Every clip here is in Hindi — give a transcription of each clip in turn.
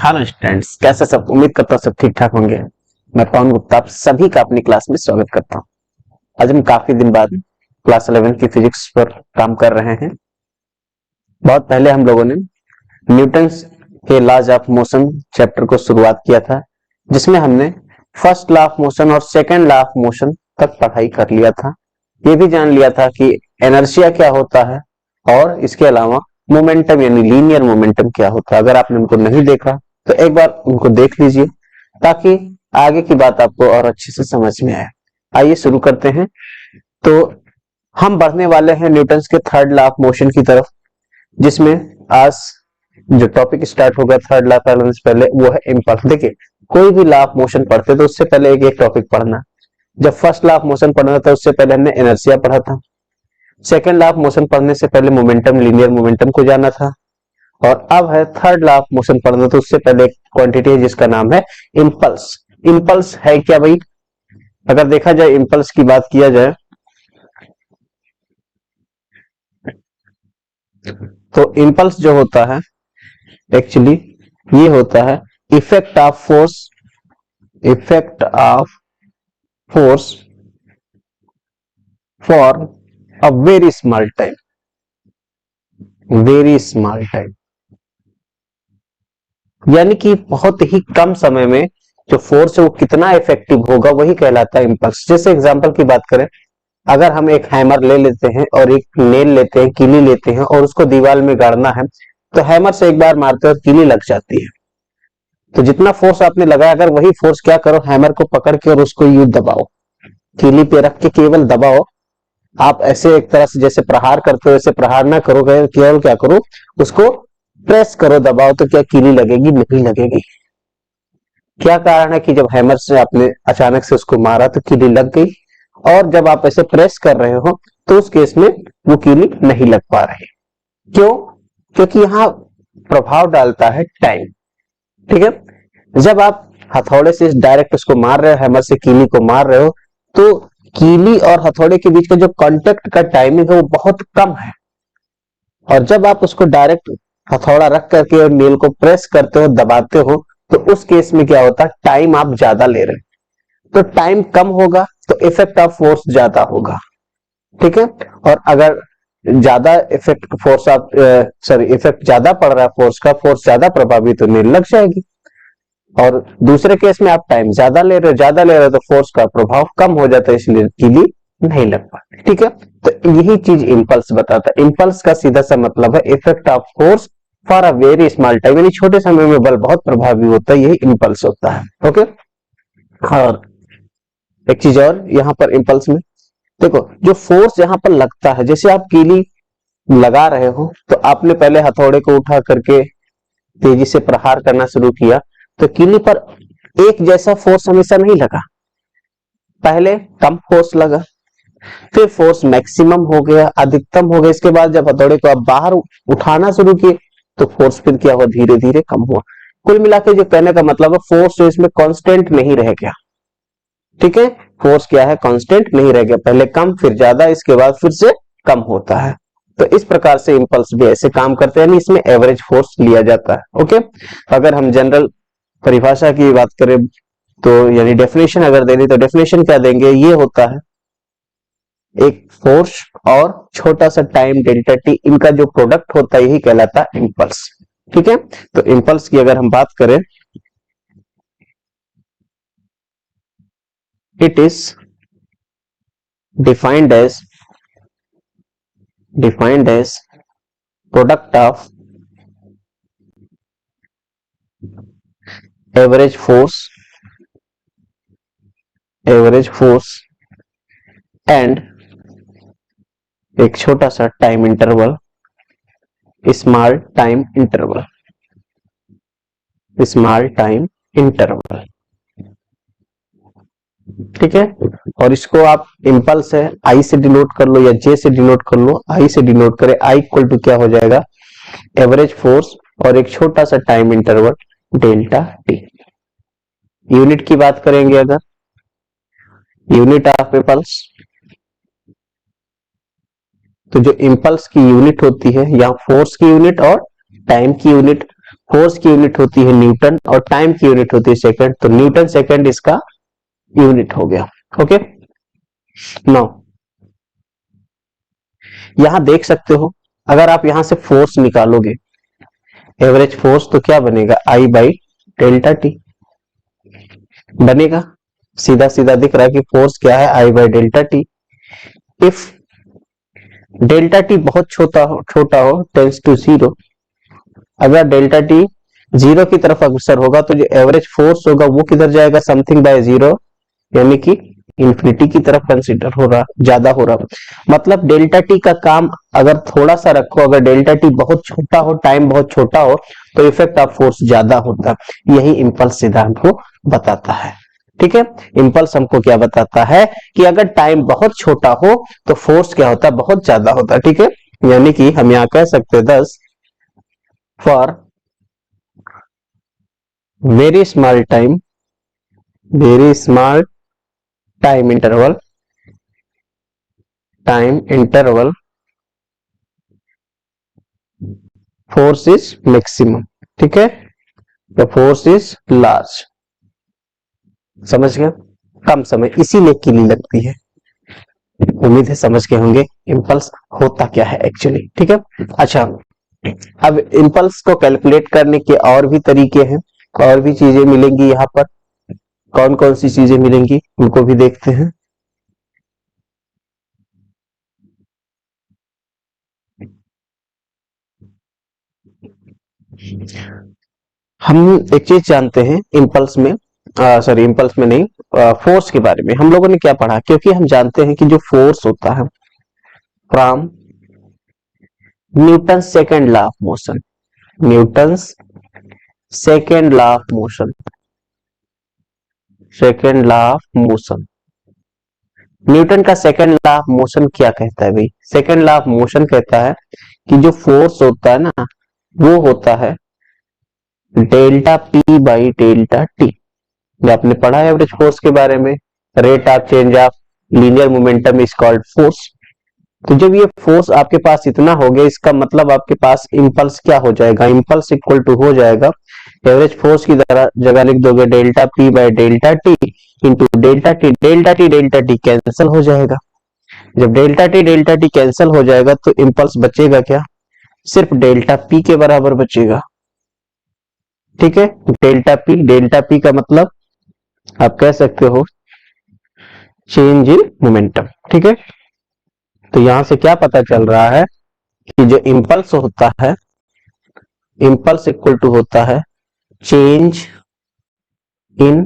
हेलो स्टूडेंट्स, कैसे सब? उम्मीद करता हूँ सब ठीक ठाक होंगे। मैं पवन गुप्ता आप सभी का अपनी क्लास में स्वागत करता हूँ। आज हम काफी दिन बाद क्लास 11 की फिजिक्स पर काम कर रहे हैं। बहुत पहले हम लोगों ने न्यूटन्स के लॉज ऑफ मोशन चैप्टर को शुरुआत किया था, जिसमें हमने फर्स्ट लॉ ऑफ मोशन और सेकेंड लॉ ऑफ मोशन तक पढ़ाई कर लिया था। ये भी जान लिया था कि इनर्शिया क्या होता है और इसके अलावा मोमेंटम यानी लीनियर मोमेंटम क्या होता है। अगर आपने उनको नहीं देखा तो एक बार उनको देख लीजिए ताकि आगे की बात आपको और अच्छे से समझ में आए। आइए शुरू करते हैं। तो हम बढ़ने वाले हैं न्यूटन्स के थर्ड लॉ ऑफ मोशन की तरफ, जिसमें आज जो टॉपिक स्टार्ट होगा थर्ड लॉ का पहले वो है इम्पल्स। देखिए, कोई भी लॉ ऑफ मोशन पढ़ते तो उससे पहले एक एक टॉपिक पढ़ना। जब फर्स्ट लॉ ऑफ मोशन पढ़ना था उससे पहले हमने इनर्शिया पढ़ा था। सेकेंड लॉ ऑफ मोशन पढ़ने से पहले मोमेंटम, लीनियर मोमेंटम को जाना था। और अब है थर्ड लॉ ऑफ मोशन पढ़ना, तो उससे पहले एक क्वांटिटी है जिसका नाम है इंपल्स। इंपल्स है क्या भाई? अगर देखा जाए, इंपल्स की बात किया जाए तो इंपल्स जो होता है एक्चुअली ये होता है effect of force for a very small time, यानी कि बहुत ही कम समय में जो फोर्स है वो कितना इफेक्टिव होगा वही कहलाता है इंपल्स। जैसे एग्जांपल की बात करें, अगर हम एक हैमर ले लेते हैं और एक नेल लेते हैं, कीली लेते हैं और उसको दीवार में गाड़ना है, तो हैमर से एक बार मारते और कीली लग जाती है। तो जितना फोर्स आपने लगाया, अगर वही फोर्स क्या करो, हैमर को पकड़ के और उसको यूं दबाओ, कीली पे रख के केवल दबाओ। आप ऐसे एक तरह से जैसे प्रहार करते हो, ऐसे प्रहार ना करो, केवल क्या करो, उसको प्रेस करो, दबाओ, तो क्या कीली लगेगी? नहीं लगेगी। क्या कारण है कि जब हैमर से आपने अचानक से उसको मारा तो कीली लग गई, और जब आप ऐसे प्रेस कर रहे हो तो उस केस में वो कीली नहीं लग पा रही। क्यों? क्योंकि यहां प्रभाव डालता है टाइम। ठीक है, जब आप हथौड़े से डायरेक्ट उसको मार रहे हो, हैमर से कीली को मार रहे हो, तो कीली और हथौड़े के बीच का जो कांटेक्ट का टाइमिंग है वो बहुत कम है। और जब आप उसको डायरेक्ट हथौड़ा रख करके और नील को प्रेस करते हो, दबाते हो, तो उस केस में क्या होता है, टाइम आप ज्यादा ले रहे हैं। तो टाइम कम होगा तो इफेक्ट ऑफ फोर्स ज्यादा होगा। ठीक है, और अगर ज्यादा इफेक्ट फोर्स आप इफेक्ट ज्यादा पड़ रहा है फोर्स का, फोर्स ज्यादा प्रभावित होने लग जाएगी। और दूसरे केस में आप टाइम ज्यादा ले रहे हो तो फोर्स का प्रभाव कम हो जाता है, इसलिए कीली नहीं लग पाती। ठीक है, तो यही चीज इंपल्स बताता है। इंपल्स का सीधा सा मतलब है effect of force for a very small time, यानी छोटे समय में बल बहुत प्रभावी होता है, यही इंपल्स होता है। ओके, और एक चीज और यहां पर इंपल्स में देखो, जो फोर्स यहां पर लगता है, जैसे आप कीली लगा रहे हो तो आपने पहले हथौड़े को उठा करके तेजी से प्रहार करना शुरू किया, तो कीली पर एक जैसा फोर्स हमेशा नहीं लगा। पहले कम फोर्स लगा, फिर फोर्स मैक्सिमम हो गया, अधिकतम हो गया। इसके बाद जब हथौड़े को आप बाहर उठाना शुरू किए तो फोर्स फिर क्या हुआ, धीरे धीरे कम हुआ। कुल मिला के जो कहने का मतलब है, फोर्स जो इसमें कांस्टेंट नहीं रह गया। ठीक है, फोर्स क्या है, कांस्टेंट नहीं रह गया, पहले कम फिर ज्यादा, इसके बाद फिर से कम होता है। तो इस प्रकार से इंपल्स भी ऐसे काम करते हैं, इसमें एवरेज फोर्स लिया जाता है। ओके, अगर हम जनरल परिभाषा की बात करें तो यानी डेफिनेशन अगर देनी, तो डेफिनेशन क्या देंगे, ये होता है एक फोर्स और छोटा सा टाइम डेल्टा टी, इनका जो प्रोडक्ट होता है यही कहलाता है इंपल्स। ठीक है, तो इंपल्स की अगर हम बात करें, it is defined as product of average force and एक छोटा सा time interval, small time interval. ठीक है, और इसको आप इंपल्स है आई से डिनोट कर लो या जे से डिनोट कर लो। आई से डिनोट करें, आई इक्वल टू क्या हो जाएगा, एवरेज फोर्स और एक छोटा सा time interval delta T. Unit की बात करेंगे, अगर यूनिट ऑफ इंपल्स, तो जो इंपल्स की यूनिट होती है, यहाँ फोर्स की यूनिट और टाइम की यूनिट, फोर्स की यूनिट होती है न्यूटन और टाइम की यूनिट होती है सेकंड, तो न्यूटन सेकंड इसका यूनिट हो गया। ओके, नाउ यहां देख सकते हो, अगर आप यहां से फोर्स निकालोगे एवरेज फोर्स, तो क्या बनेगा, आई बाई डेल्टा टी बनेगा। सीधा सीधा दिख रहा है कि फोर्स क्या है, I by delta T. If delta T बहुत छोटा हो टेंस टू जीरो, अगर डेल्टा टी जीरो की तरफ अग्रसर होगा तो जो एवरेज फोर्स होगा वो किधर जाएगा, समथिंग बाय जीरो, यानी कि इंफिनिटी की तरफ कंसीडर हो रहा, ज्यादा हो रहा। मतलब डेल्टा टी का काम अगर थोड़ा सा रखो, अगर डेल्टा टी बहुत छोटा हो, टाइम बहुत छोटा हो, तो इफेक्ट ऑफ फोर्स ज्यादा होता है। यही इंपल्स सिद्धांत को बताता है। ठीक है, इंपल्स हमको क्या बताता है कि अगर टाइम बहुत छोटा हो तो फोर्स क्या होता है, बहुत ज्यादा होता है। ठीक है, यानी कि हम यहां कह सकते हैं 10 for very small time, very small time interval force is maximum. ठीक है, द फोर्स इज लार्ज। समझ गए, कम समय इसीलिए कीली लगती है। उम्मीद है समझ के होंगे इंपल्स होता क्या है एक्चुअली। ठीक है, अच्छा, अब इंपल्स को कैलकुलेट करने के और भी तरीके हैं, और भी चीजें मिलेंगी यहाँ पर। कौन कौन सी चीजें मिलेंगी उनको भी देखते हैं। हम एक चीज जानते हैं इंपल्स में, सॉरी इंपल्स में नहीं, फोर्स के बारे में हम लोगों ने क्या पढ़ा, क्योंकि हम जानते हैं कि जो फोर्स होता है from Newton second law of motion, Newton second law of motion, second law of motion, Newton का सेकेंड लॉ ऑफ मोशन क्या कहता है भाई, सेकेंड लॉ ऑफ मोशन कहता है कि जो फोर्स होता है ना, वो होता है delta P by delta T. जो आपने पढ़ा है एवरेज फोर्स के बारे में, rate of change of linear momentum is called force. तो जब ये फोर्स आपके पास इतना हो गया, इसका मतलब आपके पास इंपल्स क्या हो जाएगा, इंपल्स इक्वल टू हो जाएगा, एवरेज फोर्स की जगह लिख दोगे delta P by delta T into delta T, delta T delta T cancel हो जाएगा। जब डेल्टा टी कैंसिल हो जाएगा तो इंपल्स बचेगा क्या, सिर्फ डेल्टा पी के बराबर बचेगा। ठीक है, डेल्टा पी का मतलब आप कह सकते हो चेंज इन मोमेंटम। ठीक है, तो यहां से क्या पता चल रहा है कि जो इंपल्स होता है, इंपल्स इक्वल टू होता है चेंज इन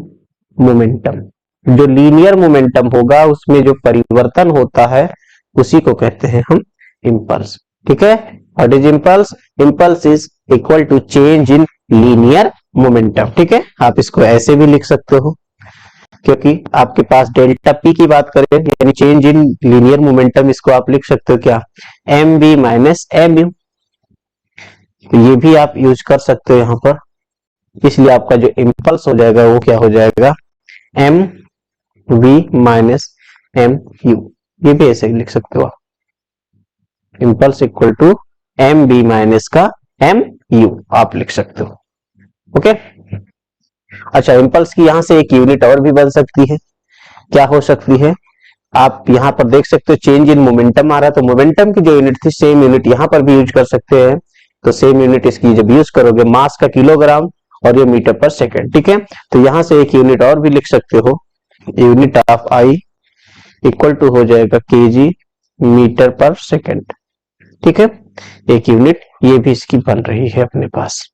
मोमेंटम। जो लीनियर मोमेंटम होगा उसमें जो परिवर्तन होता है उसी को कहते हैं हम इंपल्स। ठीक है, what is impulse, impulse is equal to change in linear momentum. ठीक है, आप इसको ऐसे भी लिख सकते हो, क्योंकि आपके पास डेल्टा पी की बात करें यानी चेंज इन लीनियर मोमेंटम, इसको आप लिख सकते हो क्या, M B minus M U. ये भी आप यूज कर सकते हो यहां पर, इसलिए आपका जो इंपल्स हो जाएगा वो क्या हो जाएगा, M V minus M U. ये भी ऐसे लिख सकते हो आप, impulse equal to M B minus का एम यू आप लिख सकते हो। ओके, अच्छा, इंपल्स की यहां से एक यूनिट और भी बन सकती है, क्या हो सकती है, आप यहां पर देख सकते हो चेंज इन मोमेंटम आ रहा है, तो मोमेंटम की जो यूनिट थी सेम यूनिट यहां पर भी यूज कर सकते हैं। तो सेम यूनिट इसकी जब यूज करोगे, मास का किलोग्राम और ये मीटर पर सेकेंड। ठीक है, तो यहां से एक यूनिट और भी लिख सकते हो, unit of I equal to हो जाएगा केजी मीटर पर सेकेंड। ठीक है, एक यूनिट ये भी इसकी बन रही है अपने पास।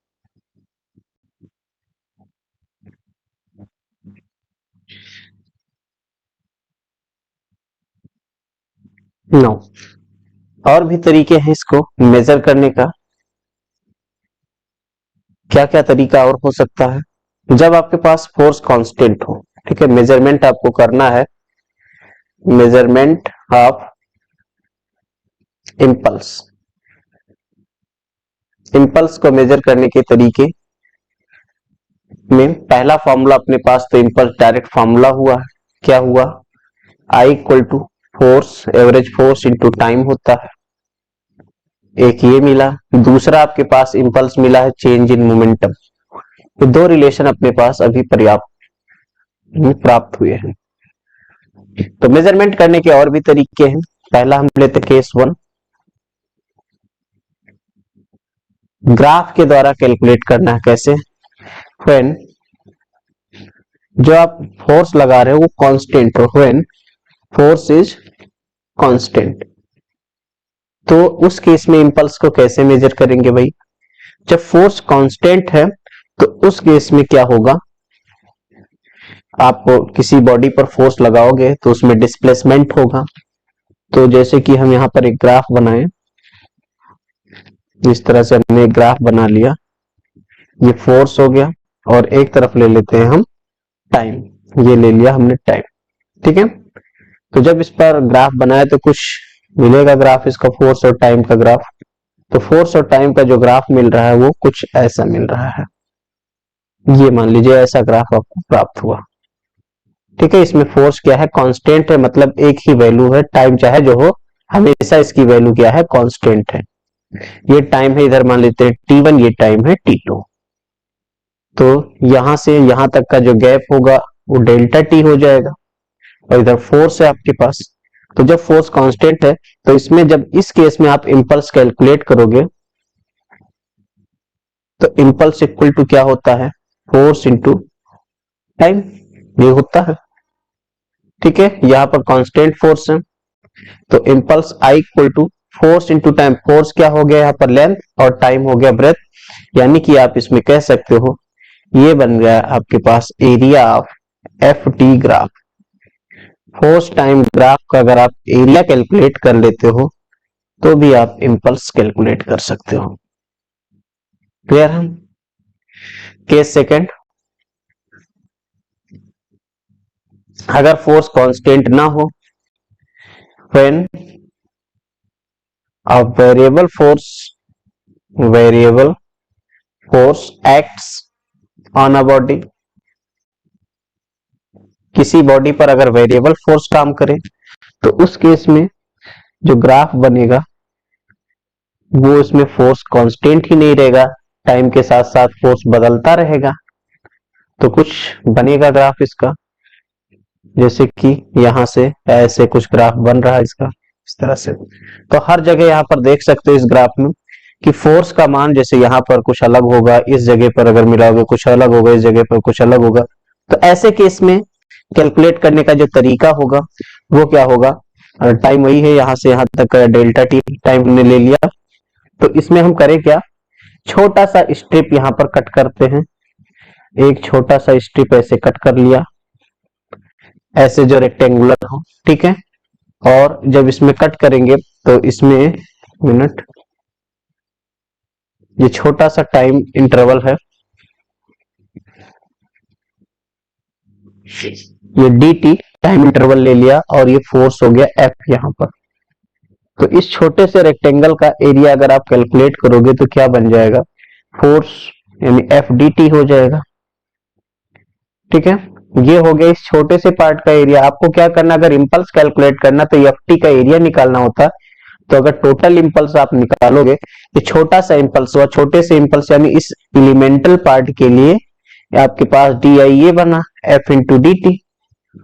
नो, और भी तरीके हैं इसको मेजर करने का। क्या क्या तरीका और हो सकता है, जब आपके पास फोर्स कांस्टेंट हो। ठीक है, मेजरमेंट आपको करना है, मेजरमेंट ऑफ इंपल्स, इंपल्स को मेजर करने के तरीके में पहला फॉर्मूला अपने पास तो इंपल्स डायरेक्ट फॉर्मूला हुआ, क्या हुआ, I equal to force, average force into time होता है, एक ये मिला। दूसरा आपके पास इंपल्स मिला है चेंज इन मोमेंटम। तो दो रिलेशन अपने पास अभी प्राप्त हुए हैं। तो मेजरमेंट करने के और भी तरीके हैं। पहला हम लेते केस 1, ग्राफ के द्वारा कैलकुलेट करना है। कैसे? व्हेन जो आप फोर्स लगा रहे हो वो कांस्टेंट हो, व्हेन फोर्स इज कांस्टेंट। तो उस केस में इंपल्स को कैसे मेजर करेंगे भाई? जब फोर्स कांस्टेंट है तो उस केस में क्या होगा, आप किसी बॉडी पर फोर्स लगाओगे तो उसमें डिस्प्लेसमेंट होगा। तो जैसे कि हम यहां पर एक ग्राफ बनाएं, इस तरह से हमने एक ग्राफ बना लिया, ये फोर्स हो गया और एक तरफ ले लेते हैं हम टाइम, ये ले लिया हमने टाइम। ठीक है, तो जब इस पर ग्राफ बनाए तो कुछ मिलेगा ग्राफ इसका, फोर्स और टाइम का ग्राफ। तो फोर्स और टाइम का जो ग्राफ मिल रहा है वो कुछ ऐसा मिल रहा है, ये मान लीजिए ऐसा ग्राफ आपको प्राप्त हुआ। ठीक है, इसमें फोर्स क्या है? कांस्टेंट है, मतलब एक ही वैल्यू है, टाइम चाहे जो हो हमेशा इसकी वैल्यू क्या है? कांस्टेंट है। ये टाइम है, इधर मान लेते हैं t1, ये टाइम है t2। तो यहां से यहां तक का जो गैप होगा वो डेल्टा टी हो जाएगा, और इधर फोर्स है आपके पास। तो जब फोर्स कांस्टेंट है तो इसमें जब इस केस में आप इंपल्स कैलकुलेट करोगे तो इंपल्स इक्वल टू क्या होता है? फोर्स इंटू टाइम, ये होता है। ठीक है, यहां पर कांस्टेंट फोर्स है तो impulse I equal to force into time. Force क्या हो गया यहाँ पर? लेंथ, और टाइम हो गया ब्रेथ। यानी कि आप इसमें कह सकते हो ये बन गया आपके पास area of F T graph. Force time graph का अगर आप एरिया कैलकुलेट कर लेते हो तो भी आप इंपल्स कैलकुलेट कर सकते हो। क्लियर है? केस सेकंड, अगर फोर्स कांस्टेंट ना हो, when a variable force acts on a body, किसी बॉडी पर अगर वेरिएबल फोर्स काम करे तो उस केस में जो ग्राफ बनेगा वो इसमें फोर्स कांस्टेंट ही नहीं रहेगा, टाइम के साथ साथ फोर्स बदलता रहेगा। तो कुछ बनेगा ग्राफ इसका, जैसे कि यहां से ऐसे कुछ ग्राफ बन रहा है इसका, इस तरह से। तो हर जगह यहां पर देख सकते हो इस ग्राफ में कि फोर्स का मान जैसे यहां पर कुछ अलग होगा, इस जगह पर अगर मिलाओगे कुछ अलग होगा, इस जगह पर कुछ अलग होगा। तो ऐसे केस में कैलकुलेट करने का जो तरीका होगा वो क्या होगा? टाइम वही है, यहां से यहां तक डेल्टा टी टाइम हमने ले लिया। तो इसमें हम करें क्या? छोटा सा स्ट्रिप यहां पर कट करते हैं, एक छोटा सा स्ट्रिप ऐसे कट कर लिया, ऐसे जो रेक्टेंगुलर हो। ठीक है, और जब इसमें कट करेंगे तो इसमें मिनट, ये छोटा सा टाइम इंटरवल है, ये डी टी टाइम इंटरवल ले लिया, और ये फोर्स हो गया एफ यहां पर। तो इस छोटे से रेक्टेंगल का एरिया अगर आप कैलकुलेट करोगे तो क्या बन जाएगा? फोर्स यानी एफ डी टी हो जाएगा। ठीक है, ये हो गया इस छोटे से पार्ट का एरिया। आपको क्या करना, अगर इंपल्स कैलकुलेट करना तो एफ टी का एरिया निकालना होता। तो अगर टोटल इंपल्स आप निकालोगे, ये छोटा सा इंपल्स हुआ, छोटे से इंपल्स यानी इस एलिमेंटल पार्ट के लिए आपके पास डी आई ये बना एफ इंटू डी टी।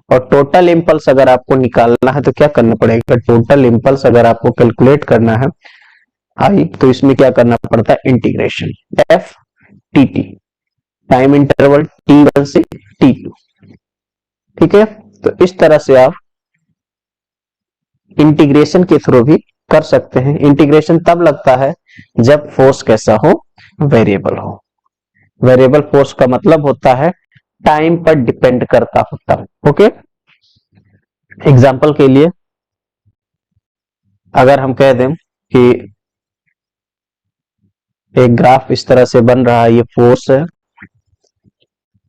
और टोटल इंपल्स अगर आपको निकालना है तो क्या करना पड़ेगा? टोटल इंपल्स अगर आपको कैलकुलेट करना है आई, तो इसमें क्या करना पड़ता है? Integration F T T, time interval t1 से t2। ठीक है, तो इस तरह से आप इंटीग्रेशन के थ्रू भी कर सकते हैं। इंटीग्रेशन तब लगता है जब फोर्स कैसा हो? वेरिएबल हो। वेरिएबल फोर्स का मतलब होता है टाइम पर डिपेंड करता होता है। ओके, एग्जांपल के लिए अगर हम कह दें कि एक ग्राफ इस तरह से बन रहा है, ये फोर्स है,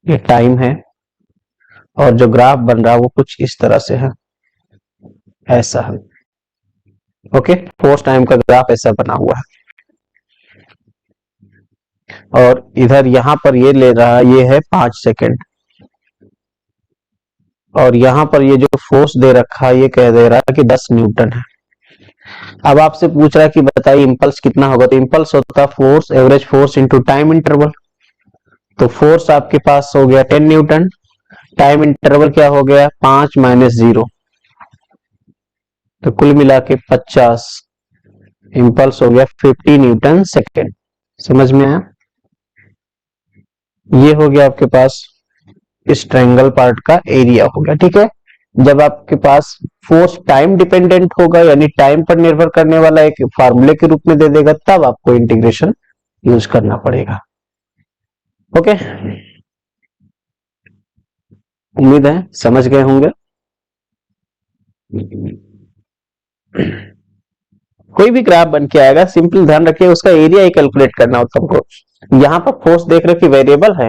ये टाइम है, और जो ग्राफ बन रहा है वो कुछ इस तरह से है, ऐसा है। ओके, फोर्स टाइम का ग्राफ ऐसा बना हुआ है, और इधर यहां पर ये ले रहा है, ये है 5 सेकेंड, और यहां पर ये जो फोर्स दे रखा है ये कह दे रहा है कि 10 न्यूटन है। अब आपसे पूछ रहा है कि बताइए इम्पल्स कितना होगा, तो इम्पल्स होता है force, average force into time interval. तो फोर्स आपके पास हो गया 10 न्यूटन, टाइम इंटरवल क्या हो गया 5 माइनस 0, तो कुल मिला के 50, इम्पल्स हो गया 50 न्यूटन सेकेंड। समझ में आया? ये हो गया आपके पास इस ट्रायंगल पार्ट का एरिया हो गया। ठीक है, जब आपके पास फोर्स टाइम डिपेंडेंट होगा यानी टाइम पर निर्भर करने वाला एक फार्मूले के रूप में दे देगा, तब आपको इंटीग्रेशन यूज करना पड़ेगा। ओके, उम्मीद है समझ गए होंगे। कोई भी ग्राफ बन के आएगा, सिंपल ध्यान रखिए उसका एरिया ही कैलकुलेट करना होता है हमको। यहाँ पर फोर्स देख रहे हो कि वेरिएबल है,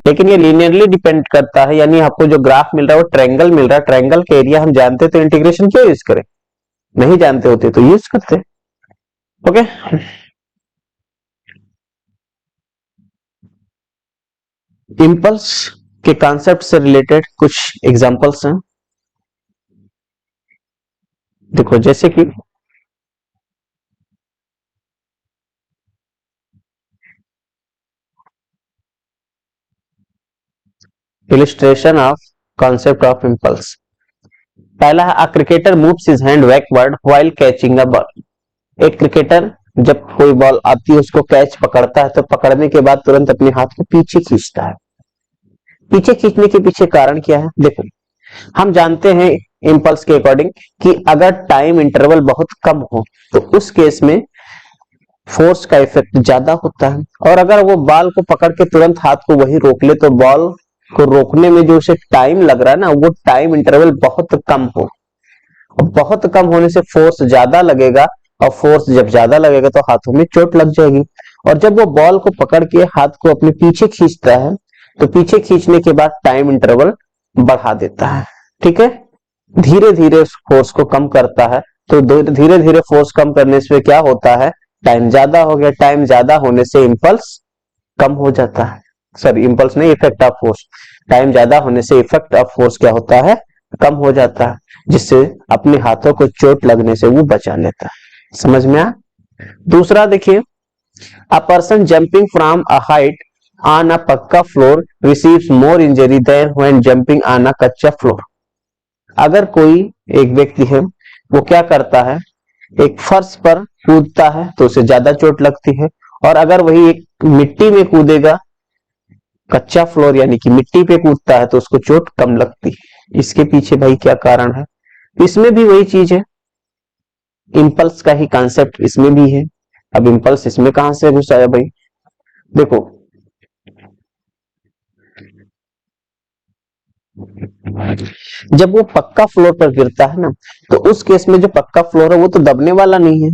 लेकिन ये लीनियरली डिपेंड करता है, यानी आपको जो ग्राफ मिल रहा है वो ट्रायंगल मिल रहा है, ट्रायंगल के एरिया हम जानते तो इंटीग्रेशन क्यों यूज करें, नहीं जानते होते तो यूज करते। ओके, इम्पल्स के कॉन्सेप्ट से रिलेटेड कुछ एग्जांपल्स हैं। देखो जैसे कि illustration of concept of impulse. पहला है, a cricketer moves his hand backward while catching a ball. एक क्रिकेटर जब कोई बॉल आती है उसको कैच पकड़ता है तो पकड़ने के बाद तुरंत अपने हाथ को पीछे खींचता है। पीछे खींचने के पीछे कारण क्या है? देखो, हम जानते हैं इम्पल्स के अकॉर्डिंग कि अगर टाइम इंटरवल बहुत कम हो तो उस केस में फोर्स का इफेक्ट ज्यादा होता है, और अगर वो बॉल को पकड़ के तुरंत हाथ को वही रोक ले तो बॉल को रोकने में जो उसे टाइम लग रहा है ना, वो टाइम इंटरवल बहुत कम हो, और बहुत कम होने से फोर्स ज्यादा लगेगा, और फोर्स जब ज्यादा लगेगा तो हाथों में चोट लग जाएगी। और जब वो बॉल को पकड़ के हाथ को अपने पीछे खींचता है तो पीछे खींचने के बाद टाइम इंटरवल बढ़ा देता है। ठीक है, धीरे धीरे उस फोर्स को कम करता है, तो धीरे धीरे फोर्स कम करने से क्या होता है, टाइम ज्यादा हो गया, टाइम ज्यादा होने से इम्पल्स कम हो जाता है, सॉरी इम्पल्स नहीं, इफेक्ट ऑफ फोर्स, टाइम ज्यादा होने से इफेक्ट ऑफ फोर्स क्या होता है, कम हो जाता है, जिससे अपने हाथों को चोट लगने से वो बचा लेता है। समझ में आ? दूसरा देखिए, a person jumping from a height on a pakka floor receives more injury than when jumping on a kachcha floor. अगर कोई एक व्यक्ति है वो क्या करता है, एक फर्श पर कूदता है तो उसे ज्यादा चोट लगती है, और अगर वही एक मिट्टी में कूदेगा, कच्चा फ्लोर यानी कि मिट्टी पे कूदता है, तो उसको चोट कम लगती है। इसके पीछे भाई क्या कारण है? इसमें भी वही चीज है, इम्पल्स का ही कॉन्सेप्ट इसमें भी है। अब इम्पल्स इसमें कहां से घुस आया भाई? देखो, जब वो पक्का फ्लोर पर गिरता है ना, तो उस केस में जो पक्का फ्लोर है वो तो दबने वाला नहीं है,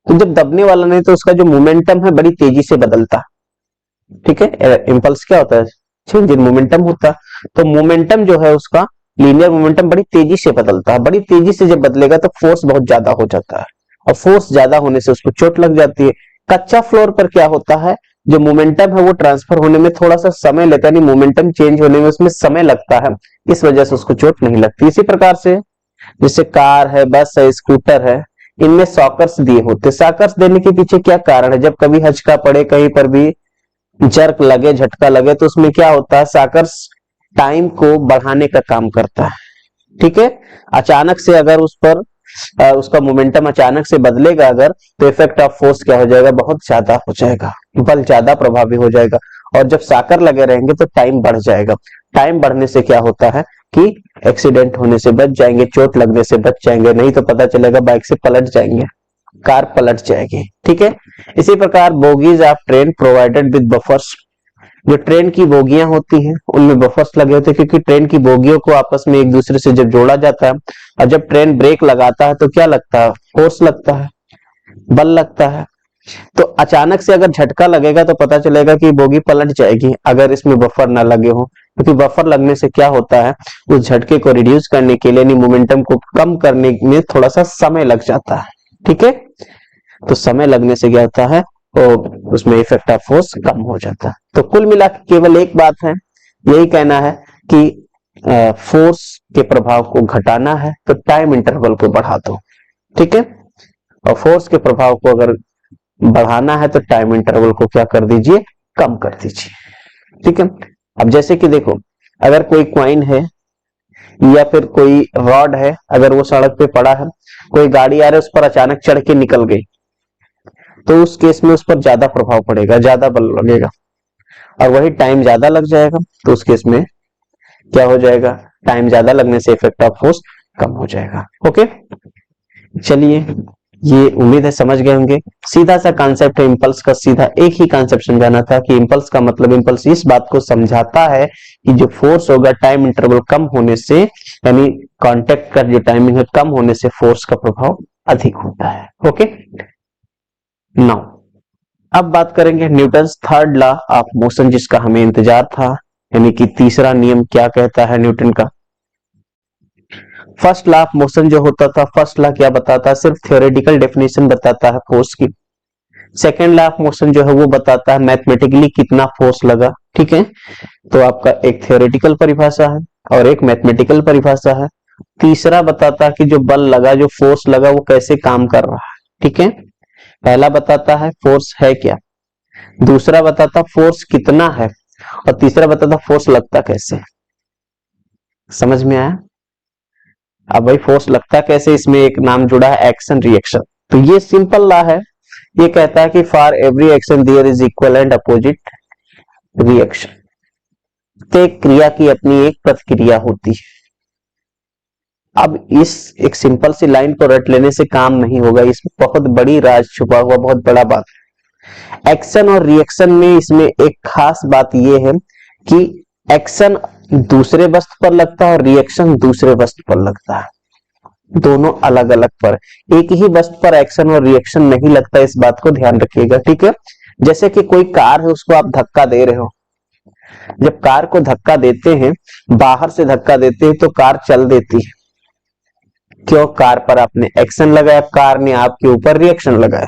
तो जब दबने वाला नहीं तो उसका जो मोमेंटम है बड़ी तेजी से बदलता है। ठीक है, इम्पल्स क्या होता है, चेंज इन मोमेंटम होता है, तो मोमेंटम जो है उसका लीनियर मोमेंटम बड़ी तेजी से बदलता है, बड़ी तेजी से जब बदलेगा तो फोर्स बहुत ज्यादा हो जाता है, और फोर्स ज्यादा होने से उसको चोट लग जाती है। कच्चा फ्लोर पर क्या होता है, जो मोमेंटम है वो ट्रांसफर होने में थोड़ा सा समय लेता है, मोमेंटम चेंज होने में उसमें समय लगता है, इस वजह से उसको चोट नहीं लगती। इसी प्रकार से जैसे कार है, बस है, स्कूटर है, इनमें सॉकर्स दिए होते, सॉकर्स देने के पीछे क्या कारण है, जब कभी हचका पड़े, कहीं पर भी जर्क लगे, झटका लगे, तो उसमें क्या होता है, सॉकर्स टाइम को बढ़ाने का काम करता है। ठीक है, अचानक से अगर उस पर उसका मोमेंटम अचानक से बदलेगा अगर, तो इफेक्ट ऑफ फोर्स क्या हो जाएगा, बहुत ज्यादा हो जाएगा, बल ज्यादा प्रभावी हो जाएगा, और जब साकर लगे रहेंगे तो टाइम बढ़ जाएगा। टाइम बढ़ने से क्या होता है कि एक्सीडेंट होने से बच जाएंगे, चोट लगने से बच जाएंगे, नहीं तो पता चलेगा बाइक से पलट जाएंगे, कार पलट जाएगी। ठीक है, इसी प्रकार bogies of train provided with buffers. जो ट्रेन की बोगियां होती हैं उनमें बफर्स लगे होते हैं, क्योंकि ट्रेन की बोगियों को आपस में एक दूसरे से जब जोड़ा जाता है, और जब ट्रेन ब्रेक लगाता है तो क्या लगता है, फोर्स लगता है, बल लगता है, तो अचानक से अगर झटका लगेगा तो पता चलेगा कि बोगी पलट जाएगी अगर इसमें बफर ना लगे हो, क्योंकि बफर लगने से क्या होता है, उस झटके को रिड्यूस करने के लिए, मोमेंटम को कम करने में थोड़ा सा समय लग जाता है। ठीक है, तो समय लगने से क्या होता है, तो उसमें इफेक्ट ऑफ फोर्स कम हो जाता है। तो कुल मिला के केवल एक बात है, यही कहना है कि फोर्स के प्रभाव को घटाना है तो टाइम इंटरवल को बढ़ा दो, ठीक है। और फोर्स के प्रभाव को अगर बढ़ाना है तो टाइम इंटरवल को क्या कर दीजिए, कम कर दीजिए। ठीक है। अब जैसे कि देखो, अगर कोई क्वाइन है या फिर कोई रॉड है, अगर वो सड़क पे पड़ा है, कोई गाड़ी आ रही है उस पर अचानक चढ़ के निकल गई, तो उस केस में उस पर ज्यादा प्रभाव पड़ेगा, ज्यादा बल लगेगा और वही टाइम ज्यादा लग जाएगा, तो उस केस में क्या हो जाएगा, टाइम ज्यादा लगने से इफेक्ट ऑफ फोर्स कम हो जाएगा। ओके, चलिए, ये उम्मीद है समझ गए होंगे। सीधा सा कॉन्सेप्ट है इम्पल्स का, सीधा एक ही कॉन्सेप्ट समझाना था कि इम्पल्स का मतलब, इम्पल्स इस बात को समझाता है कि जो फोर्स होगा टाइम इंटरवल कम होने से, यानी कांटेक्ट का जो टाइमिंग है कम होने से फोर्स का प्रभाव अधिक होता है। ओके, नाउ अब बात करेंगे Newton's third law of motion, जिसका हमें इंतजार था, यानी कि तीसरा नियम क्या कहता है न्यूटन का। फर्स्ट लॉ ऑफ मोशन जो होता था, फर्स्ट लॉ क्या बताता है, सिर्फ थ्योरेटिकल डेफिनेशन बताता है फोर्स की। सेकेंड लॉ ऑफ मोशन जो है वो बताता है मैथमेटिकली कितना फोर्स लगा। ठीक है, तो आपका एक थ्योरेटिकल परिभाषा है और एक मैथमेटिकल परिभाषा है। तीसरा बताता है कि जो बल लगा, जो फोर्स लगा, वो कैसे काम कर रहा है। ठीक है, पहला बताता है फोर्स है क्या, दूसरा बताता फोर्स कितना है, और तीसरा बताता फोर्स लगता कैसे। समझ में आया? अब भाई फोर्स लगता कैसे, इसमें एक नाम जुड़ा है एक्शन रिएक्शन। तो ये सिंपल लॉ है, ये कहता है कि for every action there is equal and opposite reaction. प्रत्येक क्रिया की अपनी एक प्रतिक्रिया होती है। अब इस एक सिंपल सी लाइन को रट लेने से काम नहीं होगा, इसमें बहुत बड़ी राज छुपा हुआ, बहुत बड़ा बात। एक्शन और रिएक्शन में इसमें एक खास बात यह है कि एक्शन दूसरे वस्तु पर लगता है और रिएक्शन दूसरे वस्तु पर लगता है, दोनों अलग अलग पर। एक ही वस्तु पर एक्शन और रिएक्शन नहीं लगता, इस बात को ध्यान रखिएगा। ठीक है, जैसे कि कोई कार है, उसको आप धक्का दे रहे हो, जब कार को धक्का देते हैं, बाहर से धक्का देते हैं तो कार चल देती है, क्यों, कार पर आपने एक्शन लगाया, कार ने आपके ऊपर रिएक्शन लगाया।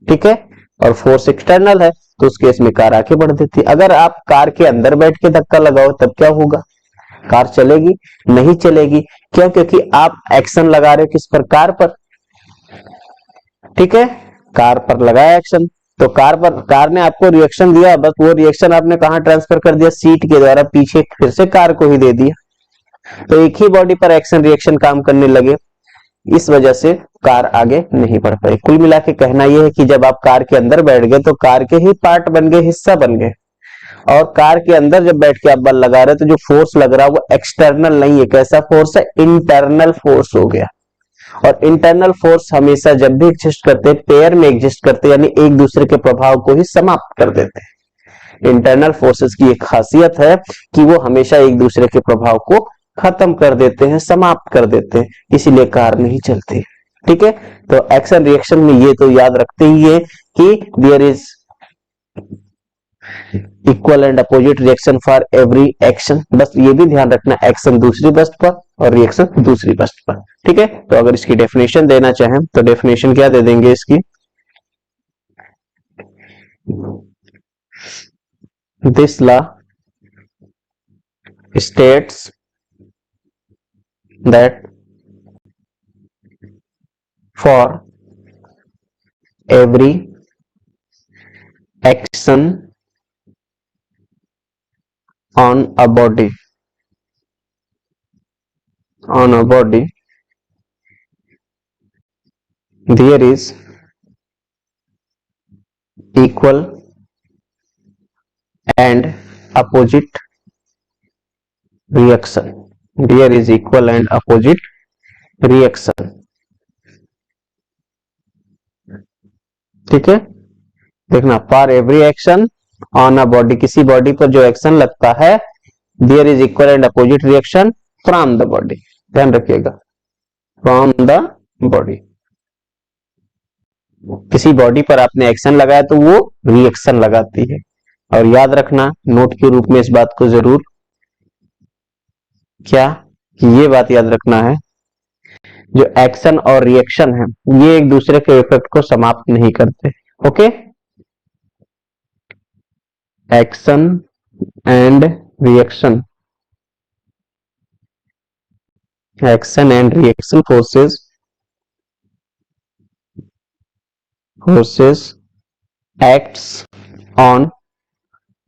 ठीक है, और फोर्स एक्सटर्नल है तो उस केस में कार आगे बढ़ देती है। अगर आप कार के अंदर बैठ के धक्का लगाओ तब क्या होगा, कार चलेगी? नहीं चलेगी। क्यों? क्योंकि आप एक्शन लगा रहे हो किस पर, कार पर। ठीक है, कार पर लगाया एक्शन, तो कार पर, कार ने आपको रिएक्शन दिया, बस वो रिएक्शन आपने कहां ट्रांसफर कर दिया, सीट के द्वारा पीछे फिर से कार को ही दे दिया। तो एक ही बॉडी पर एक्शन रिएक्शन काम करने लगे, इस वजह से कार आगे नहीं बढ़ पाई। कुल मिला के कहना यह है कि जब आप कार के अंदर बैठ गए तो कार के ही पार्ट बन गए, हिस्सा बन गए, और कार के अंदर जब बैठ के आप बल लगा रहे तो जो फोर्स लग रहा है वो एक्सटर्नल नहीं है, कैसा फोर्स है, इंटरनल फोर्स हो गया। और इंटरनल फोर्स हमेशा जब भी एग्जिस्ट करते हैं, पेयर में एग्जिस्ट करते हैं, यानी एक दूसरे के प्रभाव को ही समाप्त कर देते हैं। इंटरनल फोर्सेस की एक खासियत है कि वो हमेशा एक दूसरे के प्रभाव को खत्म कर देते हैं, समाप्त कर देते हैं, इसीलिए कार नहीं चलती। ठीक है, तो एक्शन रिएक्शन में ये तो याद रखते ही है कि there is equal and opposite reaction for every action. बस ये भी ध्यान रखना, एक्शन दूसरी वस्तु पर और रिएक्शन दूसरी वस्तु पर। ठीक है, तो अगर इसकी डेफिनेशन देना चाहें तो डेफिनेशन क्या दे देंगे इसकी, this law states that for every action on a body there is equal and opposite reaction, there is equal and opposite reaction। ठीक है, देखना, for every action on a body, किसी बॉडी पर जो एक्शन लगता है, there is equal and opposite reaction from the body. ध्यान रखिएगा, फ्रॉम द बॉडी, किसी बॉडी पर आपने एक्शन लगाया तो वो रिएक्शन लगाती है। और याद रखना, नोट के रूप में इस बात को जरूर, क्या, कि ये बात याद रखना है, जो एक्शन और रिएक्शन है ये एक दूसरे के इफेक्ट को समाप्त नहीं करते। Okay, action and reaction, action and reaction forces forces acts on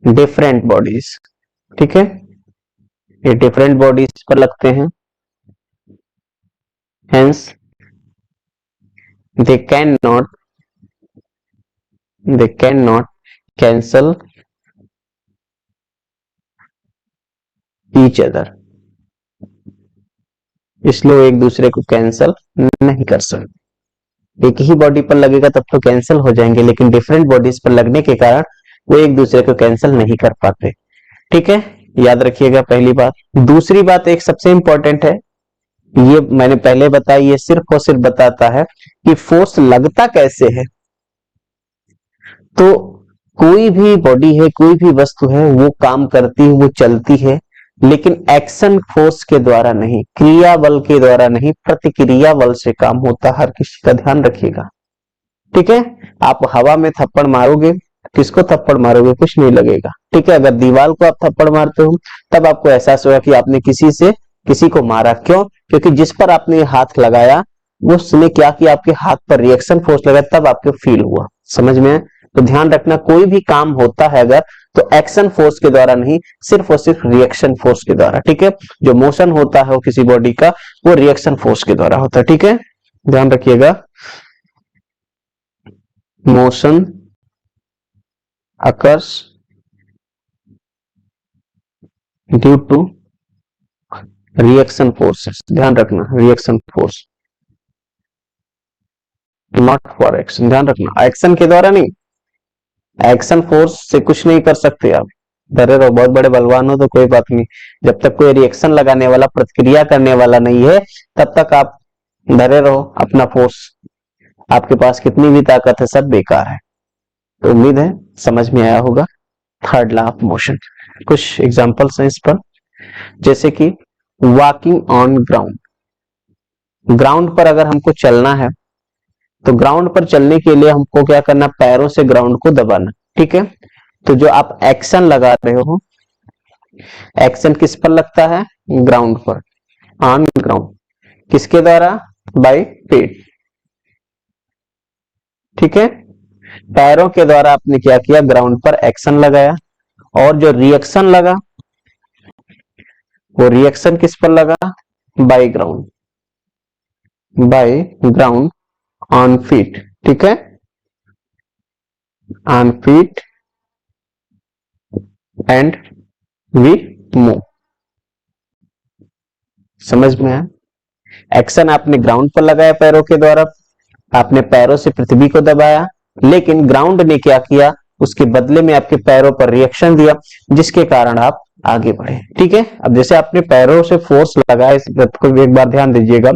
different bodies, ठीक है, ये डिफरेंट बॉडीज पर लगते हैं, hence they cannot cancel each other, इसलिए वो एक दूसरे को कैंसल नहीं कर सकते। एक ही बॉडी पर लगेगा तब तो कैंसिल हो जाएंगे, लेकिन डिफरेंट बॉडीज पर लगने के कारण वो एक दूसरे को कैंसिल नहीं कर पाते, ठीक है, याद रखिएगा पहली बात। दूसरी बात एक सबसे इंपॉर्टेंट है, ये मैंने पहले बताया, ये सिर्फ और सिर्फ बताता है कि फोर्स लगता कैसे है। तो कोई भी बॉडी है, कोई भी वस्तु है, वो काम करती है, वो चलती है, लेकिन एक्शन फोर्स के द्वारा नहीं, क्रिया बल के द्वारा नहीं, प्रतिक्रिया बल से काम होता, हर किसी का ध्यान रखिएगा, ठीक है। आप हवा में थप्पड़ मारोगे, किसको थप्पड़ मारोगे, कुछ नहीं लगेगा, ठीक है। अगर दीवार को आप थप्पड़ मारते हो तब आपको एहसास होगा कि आपने किसी को मारा, क्यों, क्योंकि जिस पर आपने हाथ लगाया वो उसने क्या किया, आपके हाथ पर रिएक्शन फोर्स लगा, तब आपको फील हुआ, समझ में आया? तो ध्यान रखना, कोई भी काम होता है अगर, तो एक्शन फोर्स के द्वारा नहीं, सिर्फ और सिर्फ रिएक्शन फोर्स के द्वारा, ठीक है। जो मोशन होता है वो किसी बॉडी का, वो रिएक्शन फोर्स के द्वारा होता है, ठीक है, ध्यान रखिएगा। Motion occurs due to reaction forces, ध्यान रखना, reaction force, not for action, ध्यान रखना, एक्शन के द्वारा नहीं, एक्शन फोर्स से कुछ नहीं कर सकते आप, डरे रहो, बहुत बड़े बलवान हो तो कोई बात नहीं, जब तक कोई रिएक्शन लगाने वाला, प्रतिक्रिया करने वाला नहीं है, तब तक आप डरे रहो, अपना फोर्स, आपके पास कितनी भी ताकत है, सब बेकार है। तो उम्मीद है समझ में आया होगा। थर्ड लॉ ऑफ मोशन, कुछ एग्जांपल्स हैं इस पर, जैसे कि वॉकिंग ऑन ग्राउंड, ग्राउंड पर अगर हमको चलना है तो ग्राउंड पर चलने के लिए हमको क्या करना, पैरों से ग्राउंड को दबाना, ठीक है। तो जो आप एक्शन लगा रहे हो, एक्शन किस पर लगता है, ग्राउंड पर, ऑन ग्राउंड, किसके द्वारा, बाय फीट, ठीक है, पैरों के द्वारा आपने क्या किया, ग्राउंड पर एक्शन लगाया, और जो रिएक्शन लगा वो रिएक्शन किस पर लगा, by ground, by ground on feet, ठीक है, on feet and we move, समझ में आया? एक्शन आपने ग्राउंड पर लगाया पैरों के द्वारा, आपने पैरों से पृथ्वी को दबाया, लेकिन ग्राउंड ने क्या किया, उसके बदले में आपके पैरों पर रिएक्शन दिया, जिसके कारण आप आगे बढ़े, ठीक है। अब जैसे आपने पैरों से फोर्स लगाया, इस बात को एक बार ध्यान दीजिएगा,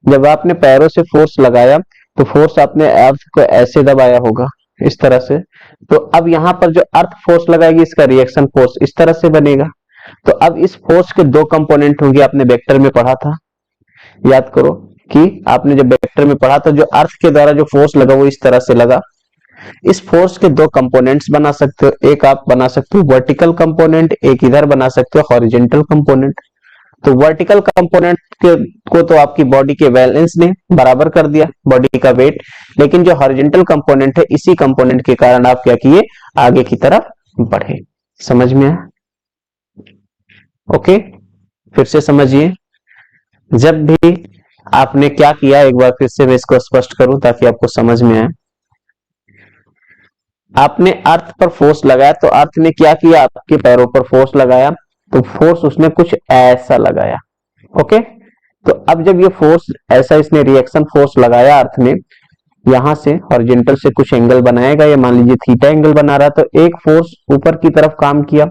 जब आपने पैरों से फोर्स लगाया तो फोर्स आपने अर्थ को ऐसे दबाया होगा, इस तरह से, तो अब यहां पर जो अर्थ फोर्स लगाएगी, इसका रिएक्शन फोर्स इस तरह से बनेगा। तो अब इस फोर्स के दो कंपोनेंट होंगे, आपने वेक्टर में पढ़ा था, याद करो कि आपने जब वेक्टर में पढ़ा था, जो अर्थ के द्वारा जो फोर्स लगा वो इस तरह से लगा। इस फोर्स के दो कंपोनेंट्स बना सकते हो, एक आप बना सकते हो वर्टिकल कंपोनेंट, एक इधर बना सकते हो हॉरिजॉन्टल कंपोनेंट। तो वर्टिकल कंपोनेंट को तो आपकी बॉडी के बैलेंस ने बराबर कर दिया, बॉडी का वेट, लेकिन जो हॉरिजॉन्टल कंपोनेंट है, इसी कंपोनेंट के कारण आप क्या किए, आगे की तरफ बढ़े, समझ में आया? ओके, फिर से समझिए, जब भी आपने क्या किया, एक बार फिर से मैं इसको स्पष्ट करूं ताकि आपको समझ में आए। आपने अर्थ पर फोर्स लगाया, तो अर्थ ने क्या किया, आपके पैरों पर फोर्स लगाया, तो फोर्स उसने कुछ ऐसा लगाया, ओके। तो अब जब ये फोर्स ऐसा, इसने रिएक्शन फोर्स लगाया अर्थ ने, यहां से हॉरिजॉन्टल से कुछ एंगल बनाएगा, ये मान लीजिए थीटा एंगल बना रहा, तो एक फोर्स ऊपर की तरफ काम किया,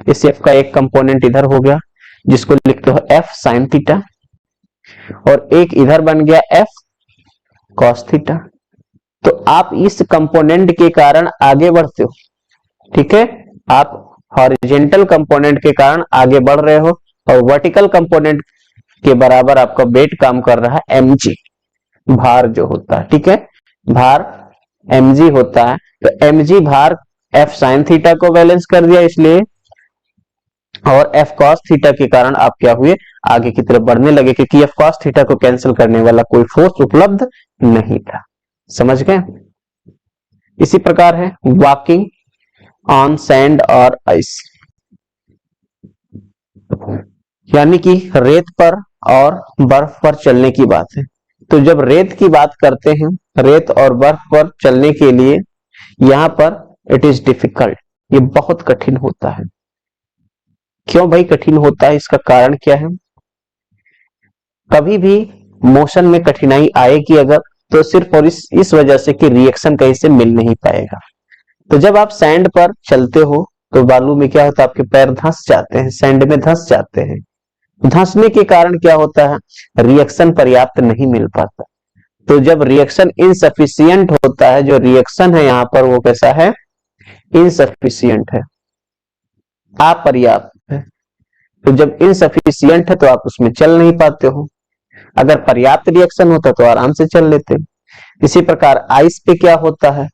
इस एफ का एक कंपोनेंट इधर हो गया, जिसको लिखते हो एफ साइन थीटा, और एक इधर बन गया एफ कॉस थीटा। तो आप इस कंपोनेंट के कारण आगे बढ़ते हो, ठीक है, आप हॉरिजॉन्टल कंपोनेंट के कारण आगे बढ़ रहे हो, और वर्टिकल कंपोनेंट के बराबर आपका वेट काम कर रहा है mg, भार जो होता है, ठीक है, भार mg होता है। तो mg भार f साइन थीटा को बैलेंस कर दिया इसलिए, और f cos थीटा के कारण आप क्या हुए, आगे की तरफ बढ़ने लगे, क्योंकि f cos थीटा को कैंसिल करने वाला कोई फोर्स उपलब्ध नहीं था, समझ गए? इसी प्रकार है वॉकिंग ऑन सैंड और आइस, यानी कि रेत पर और बर्फ पर चलने की बात है। तो जब रेत की बात करते हैं, रेत और बर्फ पर चलने के लिए यहां पर इट इज डिफिकल्ट, ये बहुत कठिन होता है। क्यों भाई कठिन होता है, इसका कारण क्या है? कभी भी मोशन में कठिनाई आएगी अगर, तो सिर्फ और इस वजह से कि रिएक्शन कहीं से मिल नहीं पाएगा। तो जब आप सैंड पर चलते हो तो बालू में क्या होता है, आपके पैर धंस जाते हैं, सैंड में धंस जाते हैं। धंसने के कारण क्या होता है, रिएक्शन पर्याप्त नहीं मिल पाता। तो जब रिएक्शन इनसफिशियंट होता है, जो रिएक्शन है यहाँ पर वो कैसा है, इनसफिशियंट है, अपर्याप्त है। तो जब इनसफिशियंट है तो आप उसमें चल नहीं पाते हो। अगर पर्याप्त रिएक्शन होता तो आराम से चल लेते। इसी प्रकार आइस पे क्या होता है,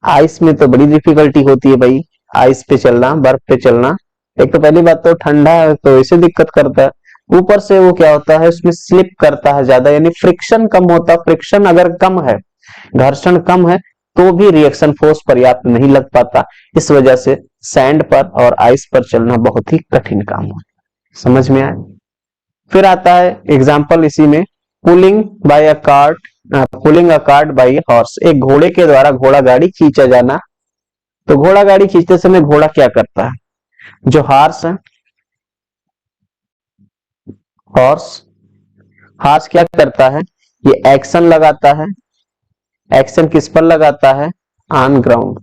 आइस में तो बड़ी डिफिकल्टी होती है भाई, आइस पे चलना, बर्फ पे चलना। एक तो पहली बात तो ठंडा है तो इसे दिक्कत करता है, ऊपर से वो क्या होता है, उसमें स्लिप करता है ज्यादा, यानी फ्रिक्शन कम होता है। फ्रिक्शन अगर कम है, घर्षण कम है, तो भी रिएक्शन फोर्स पर्याप्त नहीं लग पाता। इस वजह से सैंड पर और आइस पर चलना बहुत ही कठिन काम होता है। समझ में आया? फिर आता है एग्जाम्पल इसी में, pulling by a cart, pulling a cart by horse, एक घोड़े के द्वारा घोड़ा गाड़ी खींचा जाना। तो घोड़ा गाड़ी खींचते समय घोड़ा क्या करता है, जो हॉर्स है, हॉर्स हॉर्स क्या करता है, ये एक्शन लगाता है। एक्शन किस पर लगाता है, ऑन ग्राउंड।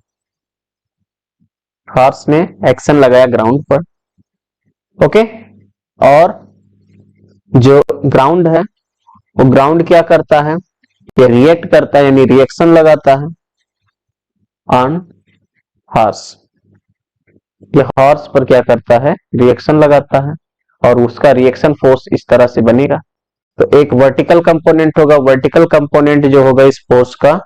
हॉर्स ने एक्शन लगाया ग्राउंड पर, ओके। और जो ग्राउंड है वो ग्राउंड क्या करता है, ये रिएक्ट करता है, यानी रिएक्शन लगाता है ऑन हॉर्स। ये हॉर्स पर क्या करता है, रिएक्शन लगाता है, और उसका रिएक्शन फोर्स इस तरह से बनेगा। तो एक वर्टिकल कंपोनेंट होगा, वर्टिकल कंपोनेंट जो होगा इस फोर्स का,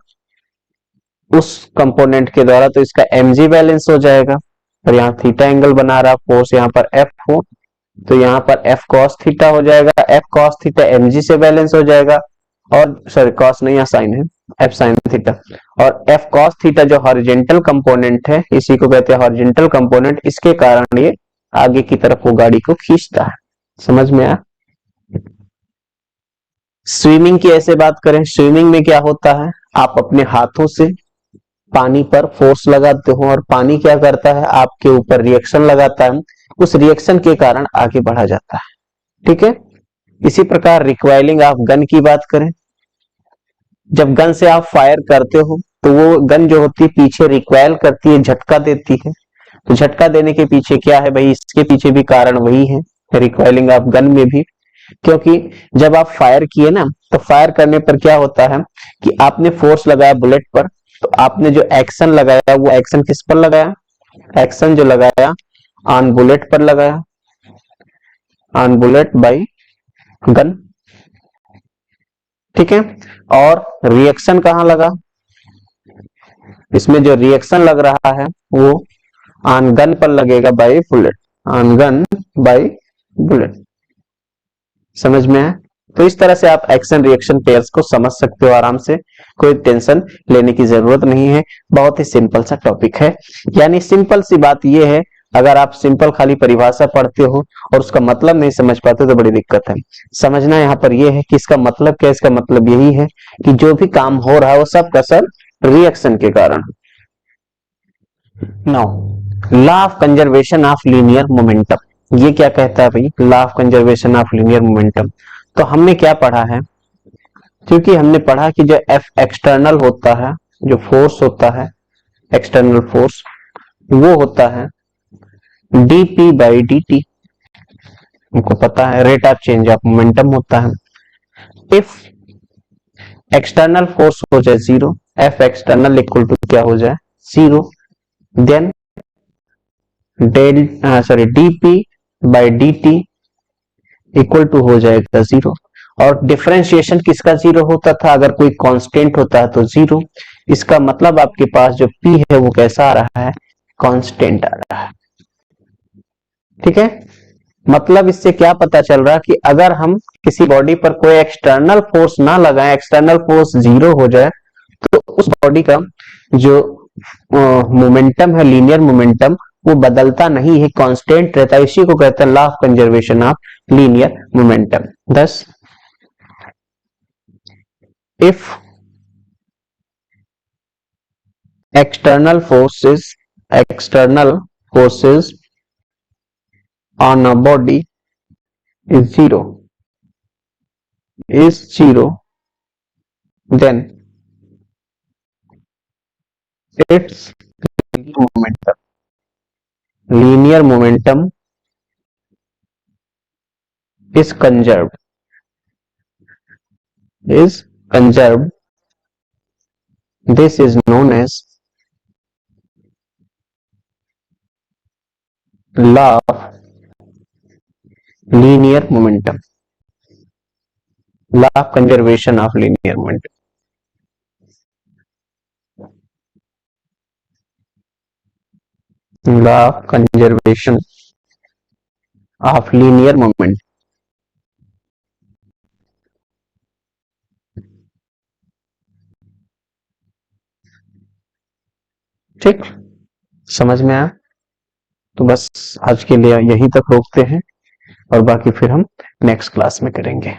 उस कंपोनेंट के द्वारा, तो इसका mg बैलेंस हो जाएगा। और यहाँ थीटा एंगल बना रहा फोर्स, यहाँ पर F हो, तो यहाँ पर F cos थीटा हो जाएगा। F cos थीटा mg से बैलेंस हो जाएगा, और सॉरी cos नहीं, यहाँ साइन है, F sin थीटा। और F cos थीटा जो हॉरिजेंटल कंपोनेंट है, इसी को कहते हैं हॉरिजेंटल कंपोनेंट, इसके कारण ये आगे की तरफ वो गाड़ी को खींचता है। समझ में आया? स्विमिंग की ऐसे बात करें, स्विमिंग में क्या होता है, आप अपने हाथों से पानी पर फोर्स लगाते हो, और पानी क्या करता है, आपके ऊपर रिएक्शन लगाता है, उस रिएक्शन के कारण आगे बढ़ा जाता है। ठीक है। इसी प्रकार रिक्वायलिंग ऑफ गन की बात करें, जब गन से आप फायर करते हो तो वो गन जो होती है पीछे रिक्वायल करती है, झटका देती है। तो झटका देने के पीछे क्या है भाई, इसके पीछे भी कारण वही है, रिक्वायलिंग ऑफ गन में भी। क्योंकि जब आप फायर किए ना, तो फायर करने पर क्या होता है कि आपने फोर्स लगाया बुलेट पर, तो आपने जो एक्शन लगाया वो एक्शन किस पर लगाया, एक्शन जो लगाया ऑन बुलेट पर लगाया, ऑन बुलेट बाय गन। ठीक है। और रिएक्शन कहां लगा, इसमें जो रिएक्शन लग रहा है वो ऑन गन पर लगेगा by bullet, on gun by bullet. समझ में है? तो इस तरह से आप एक्शन रिएक्शन पेयर्स को समझ सकते हो आराम से, कोई टेंशन लेने की जरूरत नहीं है। बहुत ही सिंपल सा टॉपिक है, यानी सिंपल सी बात यह है, अगर आप सिंपल खाली परिभाषा पढ़ते हो और उसका मतलब नहीं समझ पाते तो बड़ी दिक्कत है। समझना यहाँ पर यह है कि इसका मतलब क्या है, इसका मतलब यही है कि जो भी काम हो रहा है वो सब का सब रिएक्शन के कारण। Now law of conservation of linear momentum, ये क्या कहता है भाई, law of conservation of linear momentum. तो हमने क्या पढ़ा है, क्योंकि हमने पढ़ा कि जो F एक्सटर्नल होता है, जो फोर्स होता है एक्सटर्नल फोर्स, वो होता है dp बाई dt, हमको पता है rate of change of momentum होता है। इफ एक्सटर्नल फोर्स हो जाए zero, F external equal to क्या हो जाए, zero, then dp by dt equal to हो जाएगा जीरो। और डिफरेंशिएशन किसका जीरो होता था, अगर कोई कांस्टेंट होता है तो जीरो। इसका मतलब आपके पास जो P है वो कैसा आ रहा है, कांस्टेंट आ रहा है। ठीक है। मतलब इससे क्या पता चल रहा है कि अगर हम किसी बॉडी पर कोई एक्सटर्नल फोर्स ना लगाएं, एक्सटर्नल फोर्स जीरो हो जाए, तो उस बॉडी का जो मोमेंटम है, लीनियर मोमेंटम, वो बदलता नहीं है, कांस्टेंट रहता है। इसी को कहते हैं law of conservation of linear momentum. thus if external forces on a body is zero, then its linear momentum is conserved. This is known as law of linear momentum, law of conservation of linear momentum. Law of conservation of linear momentum. ठीक, समझ में आया? तो बस आज के लिए यहीं तक रोकते हैं और बाकी फिर हम नेक्स्ट क्लास में करेंगे।